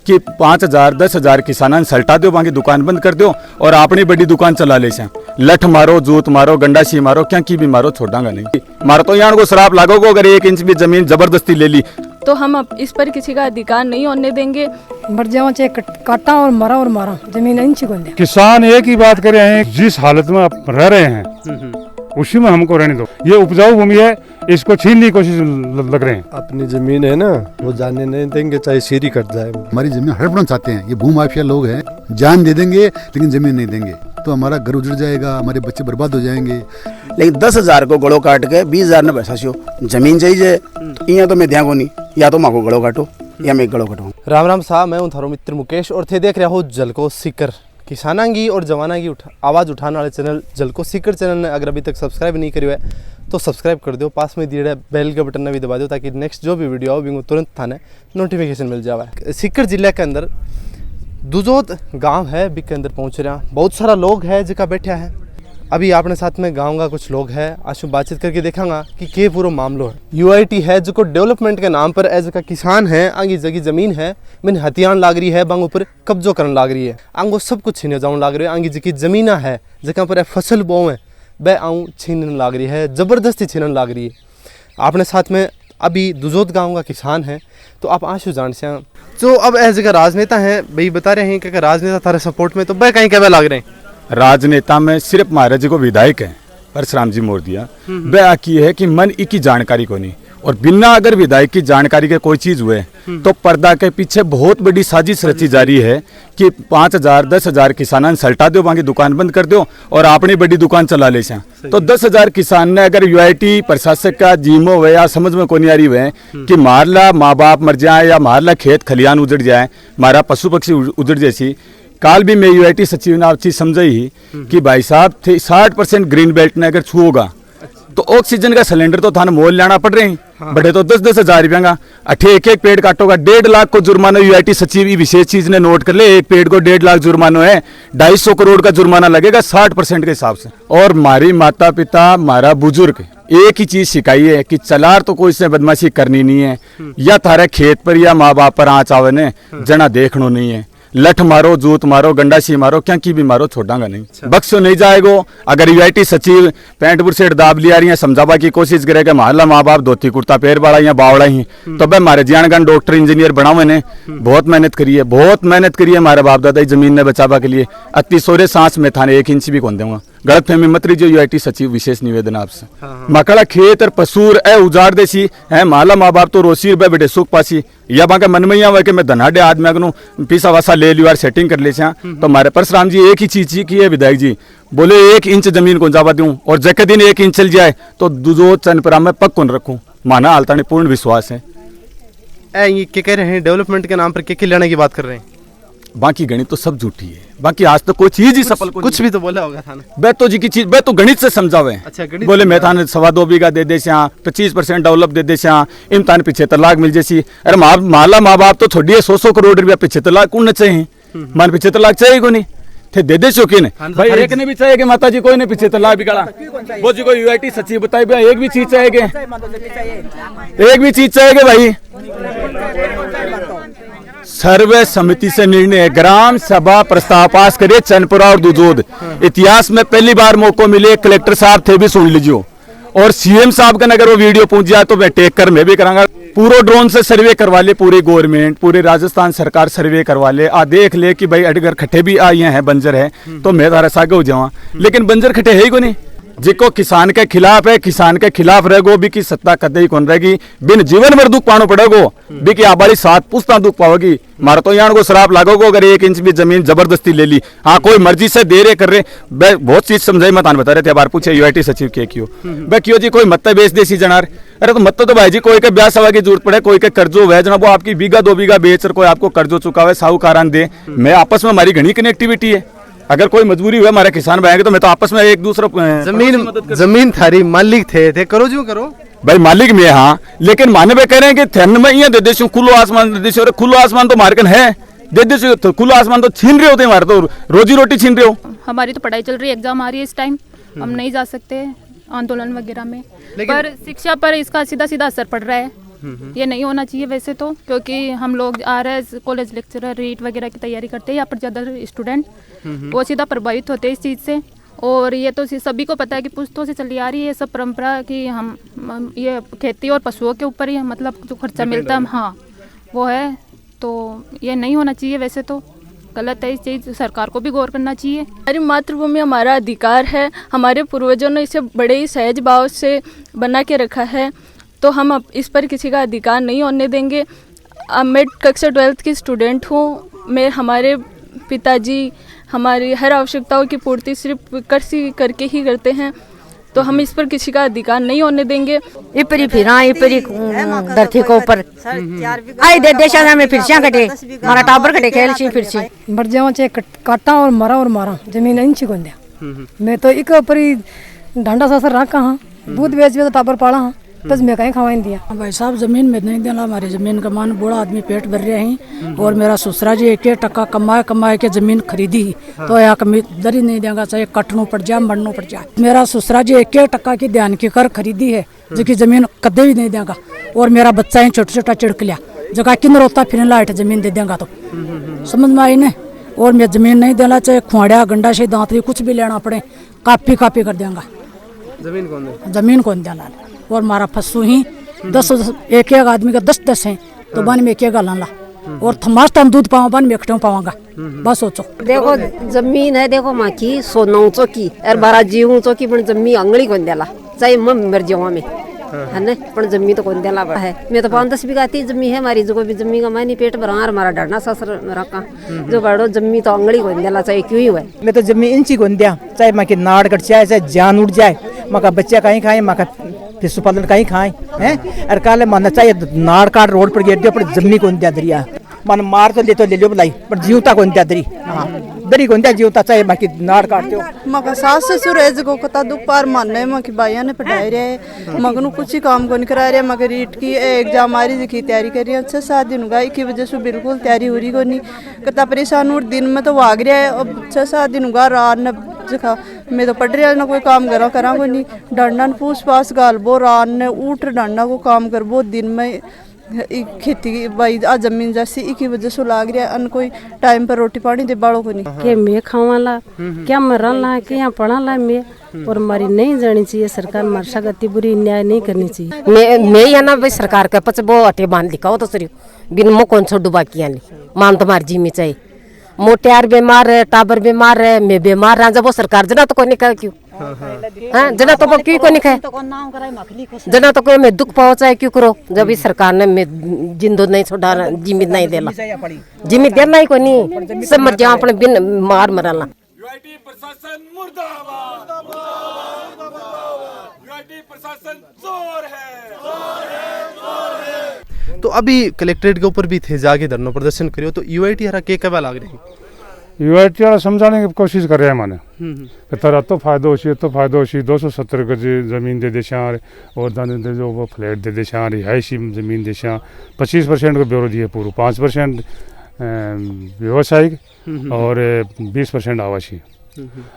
कि 5,000 10,000 किसानां सल्टा दो, वहाँ की दुकान बंद कर दो और अपनी बड़ी दुकान चला ले से। लठ मारो, जूत मारो, गंडासी मारो, क्या की भी मारो, छोड़ांगा नहीं। मारो तो यहाँ को शराब लागोगो, अगर 1 इंच भी जमीन जबरदस्ती ले ली तो हम अब इस पर किसी का अधिकार नहीं होने देंगे। मर जाओ चाहे काटा और मरा और मारा, जमीन नहीं छिगों दे। किसान एक ही बात कर रहे हैं, जिस हालत में आप रह रहे हैं उसी में हमको रहने दो। ये उपजाऊ भूमि है, इसको छीनने की कोशिश लग रहे हैं। अपनी जमीन है ना, वो जाने नहीं देंगे, चाहे सीरी कट जाए। हमारी जमीन हड़पना चाहते हैं, ये भूमाफिया लोग हैं, जान दे देंगे लेकिन जमीन नहीं देंगे, तो हमारा घर उजड़ जाएगा, हमारे बच्चे बर्बाद हो जाएंगे। लेकिन 10,000 को गड़ो काट के 20,000 ने पैसा सियो जमीन चाहिए तो यहाँ तो मैं ध्यान को नहीं, या तो माँ को गड़ो काटो या मैं गड़ो काटो। राम राम साहब, मैं हूँ थारो मित्र मुकेश और थे देख रहा हो जलको सीकर, किसानांगी और जवानांगी आवाज़ उठाने वाले चैनल जलको सीकर चैनल ने अगर अभी तक सब्सक्राइब नहीं करियो है तो सब्सक्राइब कर दो, पास में दिए बेल के बटन ने भी दबा दो ताकि नेक्स्ट जो भी वीडियो आओ वो तुरंत थाने नोटिफिकेशन मिल जाए। सीकर जिले के अंदर दुजोत गांव है, बी के अंदर पहुंच रहा, बहुत सारा लोग है जिका बैठा है। अभी अपने साथ में गांव का कुछ लोग है, आज बातचीत करके देखांगा कि के पूरा मामलो है। यूआईटी है जो को डेवलपमेंट के नाम पर एज का किसान है, आगे जगह जमीन है मैंने हथियार लाग रही है, बांग ऊपर कब्जो करने लाग रही है, आंगो सब कुछ छीने जाऊँ लाग रही है। आगे जकी जमीना है जहाँ पर फसल बो है वह आऊँ छीनने लाग रही है, ज़बरदस्ती छीनने लाग रही है। अपने साथ में अभी दुजोत गाँव का किसान है, तो आप आशु जान से तो अब एज का राजनेता है भाई बता रहे हैं कि राजनेता तारे सपोर्ट में तो वह कहीं क्या लाग रहे हैं। राजनेता में सिर्फ महाराज जी को विधायक है परशुराम जी मोरदिया, वह की है कि मन की जानकारी को नहीं, और बिना अगर विधायक की जानकारी के कोई चीज हुए तो पर्दा के पीछे बहुत बड़ी साजिश रची जा रही है कि 5,000 10,000 किसानां सल्टा दो, वहाँ की दुकान बंद कर दो और अपनी बड़ी दुकान चला ले से। तो 10,000 किसान ने अगर यूआईटी प्रशासक का जीमो हुए या समझ में कोई नहीं आ रही हुए कि मारला माँ बाप मर जाए या मारला खेत खलियान उजड़ जाए, मारा पशु पक्षी उजड़ जैसी। काल भी मैं यूआईटी सचिव ने चीज समझाई कि भाई साहब 60% ग्रीन बेल्ट ने अगर छूओगा तो ऑक्सीजन का सिलेंडर तो थाने मोल लाना पड़ रहे हैं, बड़े तो 10-10 हजार रुपया का। एक एक पेड़ काटोगा 1.5 लाख को जुर्माना। यूआईटी सचिव विशेष चीज ने नोट कर ले, एक पेड़ को 1.5 लाख जुर्माना है, 250 करोड़ का जुर्माना लगेगा 60% के हिसाब से। और हमारी माता पिता हमारा बुजुर्ग एक ही चीज सिखाई है कि चलार तो कोई से बदमाशी करनी नहीं है, या थारे खेत पर या माँ बाप पर आँच आवे ने जना देखनो नहीं है। लठ मारो, जूत मारो, गंडासी मारो, क्या की भी मारो, छोड़ांगा नहीं, बख्शो नहीं जाएगो। अगर यूआईटी सचिव पैंट बुरसेट दाब लिया रही है, समझावा की कोशिश करेगा महल्ला माँ बाप धोती कुर्ता पैर वाला या बावड़ा ही, तो भाई हमारे जियानगन डॉक्टर इंजीनियर बनावे ने बहुत मेहनत करी है, बहुत मेहनत करी है हमारे बाप दादा जमीन ने बचावा के लिए। अति सोरे सांस में थाने 1 इंच भी कौन दूंगा, गलत फहमी मत रही। जो यूआईटी सचिव विशेष निवेदन आपसे, मकड़ा खेत और पसूर ए उजाड़ देसी है, महल्ला माँ बाप तो रोसी रुपए बेटे सुख पासी, या बाका मन में यहाँ के मैं धनाडे आदमी अगनू पीसा वासा ले लियो सेटिंग कर ले। तो हमारे परशुराम जी एक ही चीज की है, विधायक जी बोले 1 इंच जमीन को जावा दूं और जके दिन 1 इंच चल जाए तो दुजो चनपरा में पक कौन रखूं, माना हालता ने पूर्ण विश्वास है। ये क्या कह रहे हैं डेवलपमेंट के नाम पर क्या लेने की बात कर रहे हैं? बाकी गणित तो सब झूठी है, बाकी आज तो कोई चीज ही सफल कुछ भी तो बोला होगा थाने। बेतो जी की चीज बे तो गणित से समझावे। अच्छा, गणित बोले मैं थाने 2.25 बीघा दे दे 25% डेवलप दे दे इम्तान 75 लाख मिल जैसी। अरे माला माँ बाप तो थोड़ी 100 करोड़ रुपया 75 लाख उन्हें चाहिए, मान 75 लाख चाहिए को नहीं थे दे दे शौकीन है भाई, एक ने भी चाहिए कि माता जी कोई ने 75 लाख बिगड़ा वो जी को यूआईटी सचिव बताए भाई एक भी चीज चाहिए, एक भी चीज चाहिए भाई। सर्वे समिति से निर्णय, ग्राम सभा प्रस्ताव पास करे चनपुरा और दुजोद। इतिहास में पहली बार मौका मिले, कलेक्टर साहब थे भी सुन लीजिए, और सीएम साहब का अगर वो वीडियो पहुंच जाए तो मैं टेक कर मैं भी करांगा। पूरा ड्रोन से सर्वे करवा ले, पूरी गवर्नमेंट पूरे राजस्थान सरकार सर्वे करवा ले, आ देख ले कि भाई अगर खट्टे भी आई हैं बंजर है तो मैं तारा सागे हो जावा, लेकिन बंजर खट्टे है ही को नहीं। जिको किसान के खिलाफ है, किसान के खिलाफ रहेगो भी की सत्ता कदे ही कौन रहेगी, बिन जीवन भर दुख पानो पड़ेगो भी की आबादी 7 पुस्ता दुख पाओगी। मारा तो यहाँ को शराब लागोगो अगर 1 इंच भी जमीन जबरदस्ती ले ली, हाँ कोई मर्जी से दे रहे कर रहे, बहुत चीज समझाई मत बता रहे थे। बार पूछे यूआईटी सचिव के क्यों भाई क्यों जी कोई मत्ता बेच देसी जनार, अरे तो मत्ता तो भाई जी कोई के ब्याह सवा की जरूरत पड़े, कोई के कर्जो है जना वो आपकी बीघा 2 बीघा बेच कोई आपको कर्जो चुकावे साहूकारान दे। मैं आपस में हमारी घनी कनेक्टिविटी है, अगर कोई मजबूरी हुआ हमारे किसान भाई तो मैं तो आपस में एक दूसरा जमीन थारी मालिक थे करो जो करो भाई मालिक में, हाँ लेकिन माने पे कह रहे हैं कि थन में ये दे देशो खुलो आसमान दे देशो, खुलो आसमान तो मार्कन है दे देशो, तो खुलो आसमान तो छीन रहे होते हैं, हमारे तो रोजी रोटी छीन रहे हो। हमारी तो पढ़ाई चल रही है, एग्जाम आ रही है इस टाइम, हम नहीं जा सकते आंदोलन वगैरह में, पर शिक्षा पर इसका सीधा सीधा असर पड़ रहा है। ये नहीं होना चाहिए वैसे तो, क्योंकि हम लोग आ रहे हैं कॉलेज लेक्चरर रीट वगैरह की तैयारी करते हैं, यहाँ पर ज़्यादा स्टूडेंट वो सीधा प्रभावित होते हैं इस चीज़ से। और ये तो सभी को पता है कि पुश्तों से चली आ रही है ये सब परंपरा कि हम ये खेती और पशुओं के ऊपर ही मतलब जो खर्चा मिलता है, हाँ वो है। तो ये नहीं होना चाहिए वैसे तो, गलत है इस चीज़, सरकार को भी गौर करना चाहिए। हमारी मातृभूमि हमारा अधिकार है, हमारे पूर्वजों ने इसे बड़े ही सहज भाव से बना के रखा है, तो हम अब इस पर किसी का अधिकार नहीं होने देंगे। अब मैं कक्षा 12th की स्टूडेंट हूँ, मैं हमारे पिताजी हमारी हर आवश्यकताओं की पूर्ति सिर्फ कृषि करके ही करते हैं, तो हम इस पर किसी का अधिकार नहीं होने देंगे। इपरी फिरा इपरी धरती को ऊपर आई दे देशा में फिर से कटे मारा टाबर कटे खेल सी फिर से मर जाओ चाहे काटा और मारा जमीन इंची को दिया। मैं तो एक ऊपरी डांडा सासर रखा हाँ, दूध बेच बेच टाबर पाला हाँ, बस मैं कहीं खवाई दिया। भाई साहब जमीन में नहीं देना, हमारी जमीन का मान बूढ़ा आदमी पेट भर रहे हैं और मेरा ससुरा जी 1 टका कमाए के जमीन खरीदी तो यहाँ कमी दरी नहीं देगा, चाहे कटनू पड़ जाए मरनू पड़ जाए। मेरा ससुरा जी 1 टका की ध्यान की कर खरीदी है जिसकी जमीन कदे भी नहीं देगा, और मेरा बच्चा ही छोटा छोटा चिड़क लिया जगह किन रोता फिर लाइट जमीन दे देगा तो समझ में आई ने। और मैं जमीन नहीं देना, चाहे खुआड़िया गंडा से दांतरी कुछ भी लेना पड़े कापी कर देंगा, जमीन कौन देना। और मारा फसू ही 10 एक आदमी का 10 हैं तो बन में 1 लाला और थमास टाइम दूध पावा बन में एकटों पावांगा, बस सोचो। देखो जमीन है, देखो माँ की 9 की और 12 जीव की पण जमीन अंगड़ी कौन देला, चाहे मर जाओ में है ना, पण जमीन तो कौन देला है। मैं तो 5-10 बीघा थी जमीन है हमारी, जो भी जमीन का मैंने पेट भरा हमारा डाढ़ना ससुर रखा जो बड़ो जमीन तो अंगड़ी कौन देला, चाहे क्यों ही हुआ। मैं तो जमीन इंची कौन दिया, चाहे माँ की नाड़ कट जाए चाहे जान उड़ जाए, माँ का बच्चा कहीं खाए, माँ का पशुपालन कहीं खाए हैं, और काले मन चाहे नाड़ काट रोड पर गिर दिया पर जमीन कौन दिया दरिया मन मार तो ले लो बुलाई पर जीवता कौन दिया दरी, हाँ दरी कौन दिया जीवता, चाहे बाकी नाड़ काटते हो। मका सास ससुर एज को कता दुख पार मानने मकी भाइयों ने पढ़ाई रहे मगनू कुछ ही काम को नहीं करा रहे, मगर रीट की एग्जाम आ रही की तैयारी कर रही है 6-7 दिन होगा, की वजह से बिल्कुल तैयारी हो रही को नहीं कता परेशान हो, दिन में तो भाग रहा है, अब 6-7 दिन होगा रात न जखा मैं तो पढ़ रहा ना कोई काम करा को नहीं, डंडा पूछ पास गालबो रात ने उठ डंडा को काम करबो, दिन में खेती भाई आ जमीन जैसी की वजह से लाग रहा अन कोई टाइम पर रोटी पानी दे बाड़ों को नहीं के मैं खावाला क्या मरला के यहाँ पढ़ाला मैं, और हमारी नहीं जानी चाहिए सरकार मरसा गति बुरी न्याय नहीं करनी चाहिए। मैं या ना भाई सरकार का पच वो अटे बांध दिखाओ तो सर बिन मो कौन छोड़ू बाकी आने मान तुम्हारी जी में चाहिए, मोटियार बीमार है टाबर बीमार है मैं बीमार रहा, जब वो सरकार जना तो कोई नहीं कहा क्यों, हाँ जना तो क्यों को नहीं खाए, जना तो कोई मैं दुख पहुंचाए क्यों करो, जब इस सरकार ने मैं जिंदो नहीं छोड़ा जिम्मी नहीं देला, जिम्मी देना ही कोई नहीं, सब मर जाओ अपने बिन मार मरला। प्रशासन मुर्दाबाद, प्रशासन जोर है। तो अभी कलेक्ट्रेट के ऊपर भी थे जाके धरना प्रदर्शन करियो, तो यूआईटी हरा के कब लाग रही यूआईटी वाला समझाने की कोशिश कर रहे हैं माने तेरा तो फायदा होशी 270 गज जमीन दे देशा और दाने जो वो फ्लैट दे देशा रिहायशी जमीन देशा 25% को ब्योरो दिए पूरा 5% व्यवसायिक और 20% आवासीय,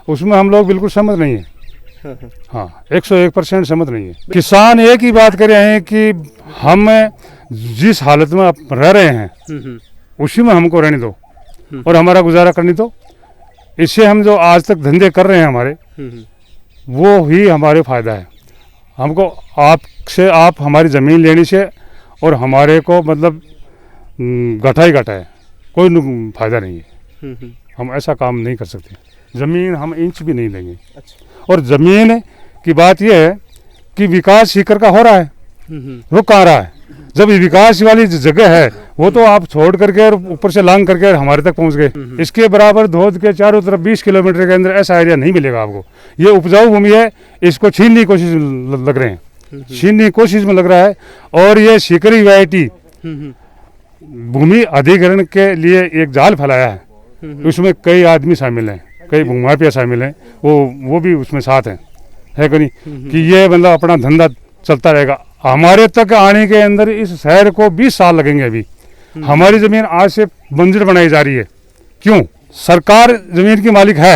उसमें हम लोग बिल्कुल सहमत नहीं है, हाँ 101% सहमत नहीं है। किसान एक ही बात कर रहे हैं कि हम जिस हालत में रह रहे हैं उसी में हमको रहने दो और हमारा गुजारा करने दो, इससे हम जो आज तक धंधे कर रहे हैं हमारे वो ही हमारे फायदा है। हमको आपसे आप हमारी ज़मीन लेने से और हमारे को मतलब घटा है, कोई फायदा नहीं है, हम ऐसा काम नहीं कर सकते, ज़मीन हम इंच भी नहीं लेंगे। और ज़मीन की बात यह है कि विकास शिखर का हो रहा है, रुक कहाँ रहा है, जब विकास वाली जगह है वो तो आप छोड़ करके और ऊपर से लांग करके हमारे तक पहुंच गए, इसके बराबर धोद के चारों तरफ 20 किलोमीटर के अंदर ऐसा एरिया नहीं मिलेगा आपको। ये उपजाऊ भूमि है, इसको छीनने की कोशिश लग रहे हैं, छीनने की कोशिश में लग रहा है। और ये सीकरी यूआईटी भूमि अधिग्रहण के लिए एक जाल फैलाया है, उसमें कई आदमी शामिल हैं, कई भूमाफिया शामिल हैं, वो भी उसमें साथ हैं, है कि नहीं, कि ये मतलब अपना धंधा चलता रहेगा। हमारे तक आने के अंदर इस शहर को 20 साल लगेंगे। अभी हमारी ज़मीन आज से बंजर बनाई जा रही है, क्यों? सरकार ज़मीन की मालिक है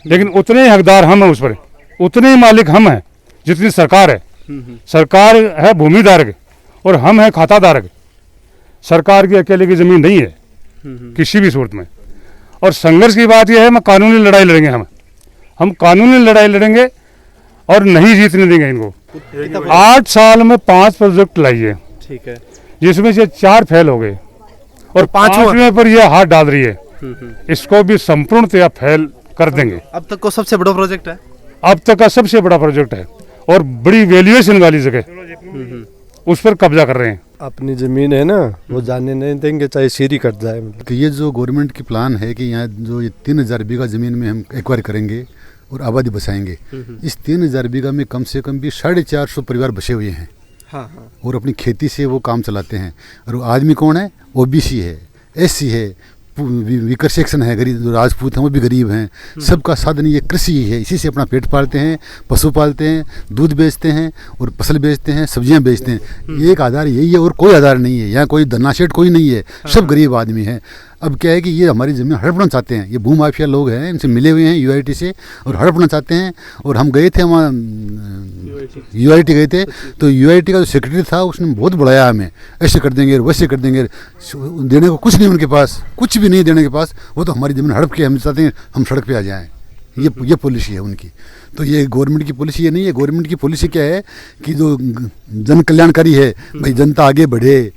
लेकिन उतने ही हकदार हम हैं, उस पर उतने ही मालिक हम हैं जितनी सरकार है। सरकार है भूमि धारक और हम हैं खाताधारक। सरकार की अकेले की ज़मीन नहीं है किसी भी सूरत में। और संघर्ष की बात यह है, मैं कानूनी लड़ाई लड़ेंगे। हम कानूनी लड़ाई लड़ेंगे और नहीं जीतने देंगे इनको। 8 साल में 5 प्रोजेक्ट लाइए, ठीक है, जिसमें से 4 फेल हो गए और 5वें पर यह हाथ डाल रही है। इसको भी संपूर्णतया फेल कर देंगे। अब तक को सबसे बड़ा प्रोजेक्ट है, अब तक का सबसे बड़ा प्रोजेक्ट है और बड़ी वैल्यूएशन वाली जगह, उस पर कब्जा कर रहे हैं। अपनी ज़मीन है ना, वो जाने नहीं देंगे, चाहे सीरी कट जाए। कि ये जो गवर्नमेंट की प्लान है कि यहाँ जो ये 3000 बीघा ज़मीन में हम एक्वायर करेंगे और आबादी बसाएंगे, इस 3000 बीघा में कम से कम भी 450 परिवार बसे हुए हैं। हाँ। और अपनी खेती से वो काम चलाते हैं। और वो आदमी कौन है? ओबीसी है, एससी है, वीकर सेक्शन है, गरीब जो राजपूत हैं वो भी गरीब हैं। सबका साधन ये कृषि ही है, इसी से अपना पेट पालते हैं, पशु पालते हैं, दूध बेचते हैं और फसल बेचते हैं, सब्जियां बेचते हैं। ये एक आधार यही है और कोई आधार नहीं है। यहाँ कोई धन्नाशेठ कोई नहीं है, सब गरीब आदमी हैं। अब क्या है कि ये हमारी ज़मीन हड़पना चाहते हैं। ये भूमाफिया लोग हैं, इनसे मिले हुए हैं यूआईटी से और हड़पना चाहते हैं। और हम गए थे वहाँ यूआईटी गए थे, तो यूआईटी का जो सेक्रेटरी था उसने बहुत बढ़ाया हमें, ऐसे कर देंगे वैसे कर देंगे। देने को कुछ नहीं उनके पास, कुछ भी नहीं देने के पास। वो तो हमारी ज़मीन हड़प के हम चाहते हैं हम सड़क पे आ जाएं। ये पॉलिसी है उनकी। तो ये गवर्नमेंट की पॉलिसी ये नहीं है। गवर्नमेंट की पॉलिसी क्या है कि जो जन कल्याणकारी है, भाई जनता आगे बढ़े,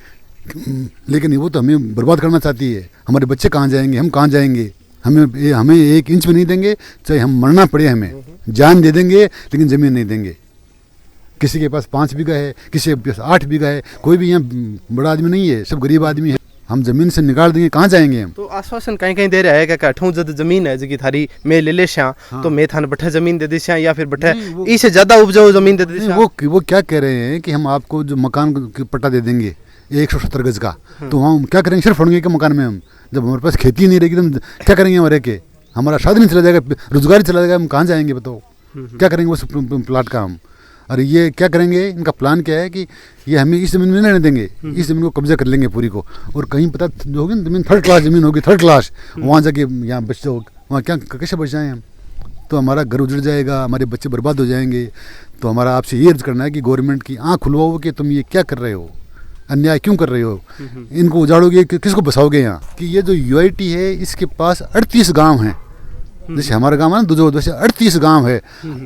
लेकिन वो तो हमें बर्बाद करना चाहती है। हमारे बच्चे कहाँ जाएंगे, हम कहाँ जाएंगे? हमें 1 इंच भी नहीं देंगे, चाहे हम मरना पड़े, हमें जान दे देंगे लेकिन ज़मीन नहीं देंगे। किसी के पास 5 बीघा है, किसी के पास 8 बीघा है, कोई भी यहाँ बड़ा आदमी नहीं है, सब गरीब आदमी है। हम ज़मीन से निकाल देंगे, कहाँ जाएंगे हम? तो आश्वासन कहीं कहीं दे रहा है कि अठूं जद जमीन है जी थारी मैं ले श्या, तो मैं थाने बैठे जमीन दे दी श्या, या फिर बैठे इससे ज़्यादा उपजाऊ जमीन दे दी श्या। वो क्या कह रहे हैं कि हम आपको जो मकान की पट्टा दे देंगे 170 गज का, तो हम क्या करेंगे? सिर्फ फड़ेंगे के मकान में हम, जब हमारे पास खेती नहीं रहेगी तो हम क्या करेंगे? हम रह के हमारा साधन चला जाएगा, रोजगार चला जाएगा, हम कहाँ जाएंगे बताओ? क्या करेंगे उस प्लाट का हम? और ये क्या करेंगे? इनका प्लान क्या है कि ये हमें इस ज़मीन में नहीं रहने देंगे, इस ज़मीन को कब्जा कर लेंगे पूरी को। और कहीं पता जो होगी ज़मीन 3rd क्लास ज़मीन होगी, 3rd क्लास, वहाँ जाके यहाँ बच जाओ, वहाँ क्या कैसे बच जाएँ हम? तो हमारा घर उजड़ जाएगा, हमारे बच्चे बर्बाद हो जाएंगे। तो हमारा आपसे ये अर्ज करना है कि गवर्नमेंट की आँख खुलवाओ कि तुम ये क्या कर रहे हो, अन्याय क्यों कर रहे हो? इनको उजाड़ोगे, किसको बसाओगे यहाँ? कि ये जो यूआईटी है इसके पास 38 गांव हैं। जैसे हमारा गांव है ना दुजोद, वैसे 38 गांव है।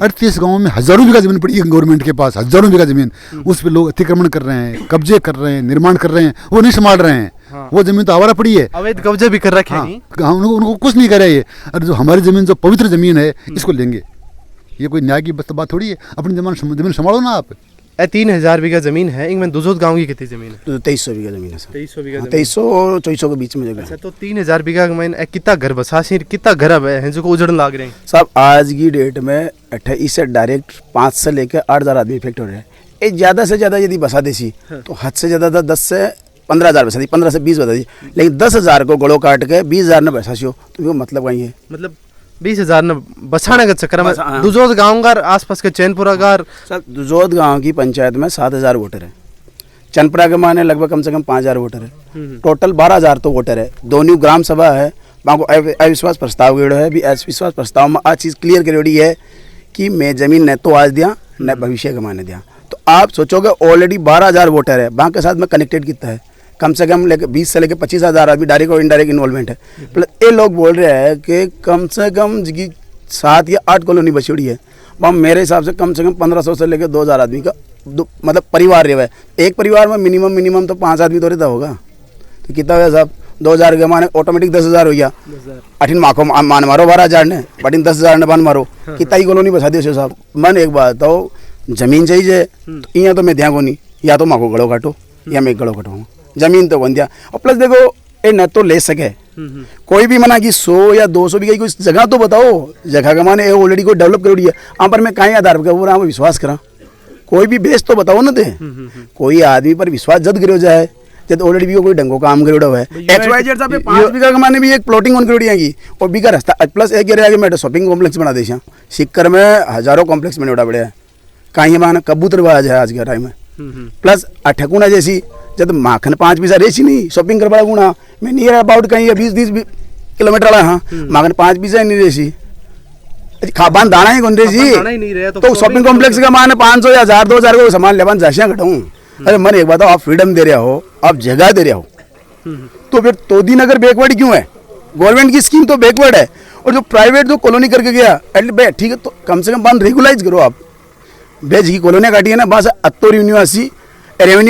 38 गांवों में हज़ारों बीघा ज़मीन पड़ी है गवर्नमेंट के पास, हज़ारों बीघा ज़मीन। उस पर लोग अतिक्रमण कर रहे हैं, कब्जे कर रहे हैं, निर्माण कर रहे हैं, वो नहीं संभाल रहे हैं। वो ज़मीन तो आवारा पड़ी है, अवैध कब्जे भी कर रखे हैं। उनको कुछ नहीं करे ये। और जो हमारी ज़मीन जो पवित्र ज़मीन है इसको लेंगे, ये कोई न्याय की बात थोड़ी है। अपनी ज़मीन संभालो ना आप। 3000 बीघा जमीन है, इनमें दुजोद गांव की कितनी जमीन है? 2300 बीघा जमीन है। 2300 बीघा, 2300 और 2400 के बीच में जगह। अच्छा, तो 3000 बीघा में कितना घर बसा सी, कितना घर अब है जो को उजड़न लाग रहे हैं? साहब आज की डेट में 28 से डायरेक्ट 5 से लेकर 8000 आदमी इफेक्ट हो रहे हैं। ये ज़्यादा से ज़्यादा यदि बसा देसी तो हद से ज़्यादा 10 से 15,000 बसा दी, 15 से 20 बता दी। लेकिन 10,000 को गड़ो काट के 20,000 ने बसा सियो, तो वो मतलब वही है। मतलब 20,000 ने बसाने के चक्कर में दुजोद गांव का आसपास के चैनपुरा का सर दुजोद गांव की पंचायत में 7,000 वोटर है। चनपुरा के माने लगभग कम से कम 5,000 वोटर है। टोटल 12,000 तो वोटर है। दोनों ग्राम सभा है, वहाँ को अविश्वास प्रस्ताव गिड़ो है। भी अविश्वास प्रस्ताव में आ चीज़ क्लियर करी है कि मैं जमीन न तो आज दिया न भविष्य के माने दिया। तो आप सोचोगे ऑलरेडी 12,000 वोटर है, वहाँ के साथ में कनेक्टेड कितना है? कम से कम 20 से लेकर 25,000 आदमी डायरेक्ट और इनडायरेक्ट इन्वॉल्वमेंट है। प्लस ये लोग बोल रहे हैं कि कम से कम 7 या 8 कॉलोनी बछड़ी है। वहाँ मेरे हिसाब से कम 1500 से लेकर 2,000 आदमी का मतलब परिवार रहे हुआ है। एक परिवार में मिनिमम तो 5 आदमी तो रहता होगा। तो कितना हुआ साहब? 2,000 के माने ऑटोमेटिक 10,000 हो गया। 18 माँ को मान मारो 12,000 ने, बटिन 10,000 ने मान मारो, कितना ही कॉलोनी बसा दियो साहब। मन एक बात तो जमीन चाहिए तो यहाँ तो मैं ध्यान को नहीं, या तो माँ को गड़ो काटो या मैं गड़ो कटवाऊँ, जमीन तो बन दिया। और प्लस देखो ये न तो ले सके कोई भी मना कि 100 या 200 बीघा कोई जगह तो बताओ। जगह का माने ऑलरेडी कोई डेवलप कर है, वहाँ पर मैं कहीं आधार पर विश्वास करा? कोई भी बेस तो बताओ ना दे। कोई आदमी पर विश्वास जद करो जाए जब ऑलरेडी भी कोई ढंगो काम करो है। XYZ साहब 5 बीघा का माने भी एक प्लॉटिंग ऑन करोड़ी की और बीघा रास्ता प्लस एक आगे मैं शॉपिंग कॉम्प्लेक्स बना दे। सिक्कर में हजारों कॉम्प्लेक्स बने उड़ा बढ़िया कहीं माना कबूतरबाज है आज के टाइम में। प्लस अठकुना जैसी जब माखन 5 पैसा रेसी नहीं शॉपिंग करवा गुना मैं नियर अबाउट कहीं 20-30 किलोमीटर वाला। हाँ माखन 5 पैसा ही नहीं रेसी, खाबान दाना ही कौन रेसी। तो शॉपिंग कॉम्प्लेक्स का मान 500 या 1000-2000 को सामान लेवान जाशियाँ घटाऊँ अरे मन एक बताओ, आप फ्रीडम दे रहे हो, आप जगह दे रहे हो, तो फिर तोदी नगर बैकवर्ड क्यों है? गवर्नमेंट की स्कीम तो बैकवर्ड है, और जो प्राइवेट जो कॉलोनी करके गया ठीक है, तो कम से कम बांध रेगुलाइज करो आप। बेच की कॉलोनियाँ काटी है ना, बस अत्तो रेवेन्यू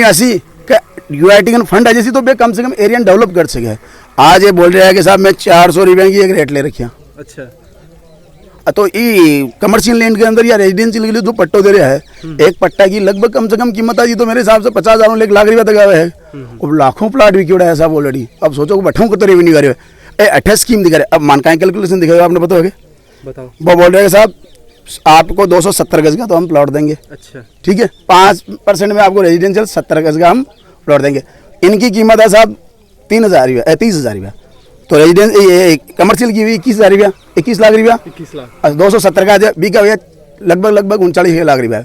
आसी यूआईटी का फंड है जैसी, तो बे कम से कम एरिया डेवलप कर सके। आज ये बोल रहे हैं कि साहब मैं 400 रुपये की एक रेट ले रखी। अच्छा, तो ये कमर्शियल लैंड के अंदर या रेजिडेंशियल के लिए जो पट्टो दे रहा है, एक पट्टा की लगभग कम से कम कीमत आई तो मेरे हिसाब से 50,000 1 लाख रुपया तक आया है। अब लाखों प्लाट भी क्यों है साहब ऑलरेडी। अब सोचो बैठाऊँ को तो रेवेन्यू करे 28 स्कीम दिखा रहे। अब मानकाएं कैलकुलेशन दिखाएगा आपने, बताओगे? बताओ। वो बोल रहे हैं साहब आपको 270 गज का तो हम प्लॉट देंगे। अच्छा, ठीक है, 5% में आपको रेजिडेंशियल 70 गज का हम प्लॉट देंगे। इनकी कीमत है साहब 3,000 रुपया, 30,000 रुपया। तो रेजिडेंस ये कमर्शियल की हुई 21,000 रुपया, 21 लाख रुपया। 21 लाख 270 का बीका हुआ लगभग 39 लाख रुपया।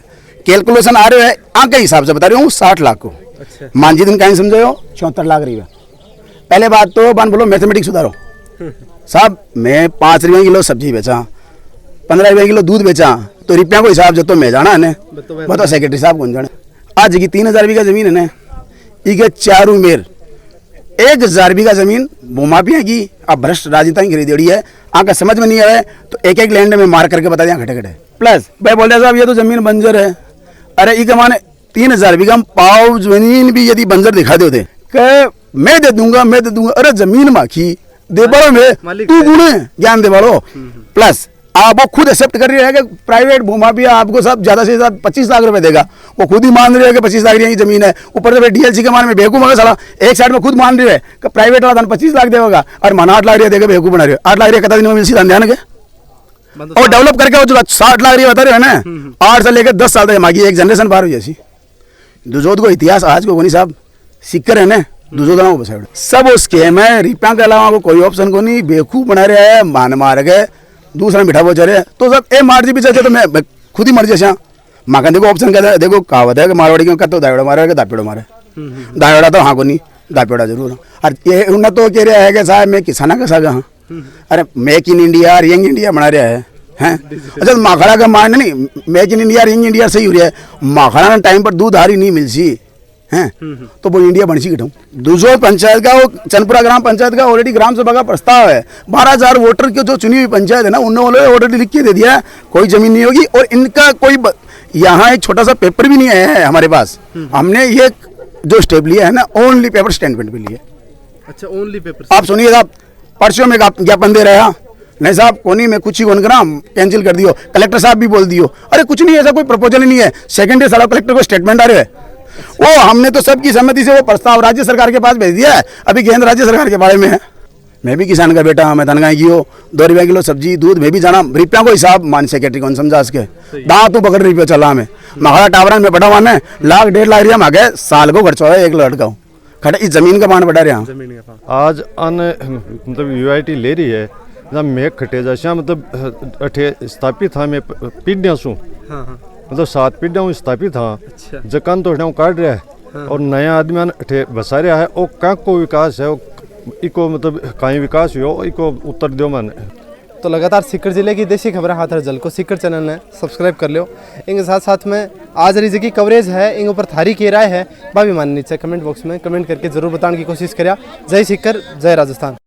कैलकुलेशन आ रहे हैं आंख के हिसाब से बता रही हूँ 60 लाख को। अच्छा, मांझी दिन कहीं समझे हो 74 लाख रुपया। पहले बात तो बन बोलो मैथमेटिक्स सुधारो साहब। मैं 5 रुपये किलो सब्जी बेचा, 15 रुपये किलो दूध बेचा, तो रुपया को हिसाब से तो मैं जाना है ना, बताओ सेक्रेटरी साहब कौन जाने। आज की 3,000 बीघा जमीन है ना, इके 4 उमेर 1,000 बीघा जमीन भूमाफिया की अब भ्रष्ट राजनेता की खरीदी है। आका समझ में नहीं आ रहा है तो एक लैंड में मार करके बता दिया खटे खटे। प्लस भाई बोल रहे साहब ये तो जमीन बंजर है। अरे ये माने 3,000 बीघा पाव जमीन भी यदि बंजर दिखा दे मैं दे दूंगा। अरे जमीन माखी दे बारो में तू गुणे ज्ञान दे बारो। प्लस आप वो खुद एक्सेप्ट कर रही है कि प्राइवेट भूमाफिया आपको सब ज्यादा से ज्यादा 25 लाख रुपए देगा। वो खुद ही मान रही है कि 25 लाख की जमीन है। ऊपर से डीएलसी के मान में बेवकूफ मगर साला एक साइड में खुद मान रही है कि प्राइवेट वाला 25 लाख देगा और मन 8 लाख रुपया देगा। बेवकूफ बना रही है। 8 लाख रुपया कता दिन में मिल सीधा ध्यान के और डेवलप करके वो जो 60 लाख रुपया बता रहे हैं ना 8 से लेकर 10 साल तक मांगी एक जनरेशन पार हुई ऐसी। दुजोद को इतिहास आज को कोनी साहब सिक्कर है ना दुजोदना को साइड सब वो स्कैम है। रिपा के अलावा को कोई ऑप्शन को नहीं। बेवकूफ बना रहे हैं मान मार के दूसरा बिठा वो चले तो सब ए मार जी भी चलते तो मैं खुद ही मर जैसा माखन देखो ऑप्शन कहता है। देखो कहावत है कि मारवाड़ी क्यों कहते दापेड़ो मारे दापेड़ो मारे दापेड़ा तो हाँ को नहीं दापेड़ा जरूर। और ये उन्हें तो कह रहा है कि साहब मैं किसाना का सागा हाँ। अरे मेक इन इंडिया और यंग इंडिया बना रहा है हैं। अच्छा माखड़ा का मान नहीं make in India young India सही हो रहा है। माखड़ा टाइम पर दूध हारी नहीं मिलती हैं तो वो इंडिया बन सी गिटाऊँ। दूसरो पंचायत का वो चनपुरा ग्राम पंचायत का ऑलरेडी ग्राम सभा का प्रस्ताव है। 12,000 वोटर की जो चुनी हुई पंचायत है ना उन्होंने ऑलरेडी लिख के दे दिया है कोई जमीन नहीं होगी। और इनका कोई यहाँ एक छोटा सा पेपर भी नहीं आया है हमारे पास। हमने ये जो स्टेप लिया है ना ओनली पेपर स्टैंडमेंट पे लिया। अच्छा, ओनली पेपर। आप सुनिए साहब परसों में ज्ञापन दे रहे हैं नहीं साहब कोनी में कुछ ही कौन करा कैंसिल कर दियो। कलेक्टर साहब भी बोल दियो। अरे कुछ नहीं ऐसा कोई प्रपोजल नहीं है। सेकेंड डे सारा कलेक्टर को स्टेटमेंट आ रहे है। वो हमने तो सबकी सहमति से वो प्रस्ताव राज्य सरकार के पास भेज दिया है। अभी केंद्र राज्य सरकार के बारे में है। मैं भी किसान का बेटा मैं धनगाई की हो 2 रुपया किलो सब्जी दूध में भी जाना रुपया को हिसाब मान सेक्रेटरी कौन समझा इसके दाँत तू पकड़ रुपया चला में मखड़ा टावरन में बटा माने लाख 1.5 लाख रुपया मांगे साल को खर्चा है 1 लड़का खड़ा इस जमीन का मान बढ़ा रहे हैं। आज मतलब यूआईटी ले रही है जब मैं खटे जैसा मतलब अठे स्थापित था मैं पीढ़ियाँ सू मतलब 7 पीढ़ियाँ स्थापित था। अच्छा, जकान तो काट रहा है और नया आदमी अठे बसा रहा है। और का को विकास है इको मतलब कहीं विकास हो इको उत्तर दो मन। तो लगातार सीकर जिले की देसी खबरें हाथ हर जल को सीकर चैनल ने सब्सक्राइब कर लियो। इनके साथ साथ में आज रही की कवरेज है इन ऊपर थारी की राय है भाभी मान नीचे कमेंट बॉक्स में कमेंट करके जरूर बताने की कोशिश करिए। जय सीकर जय राजस्थान।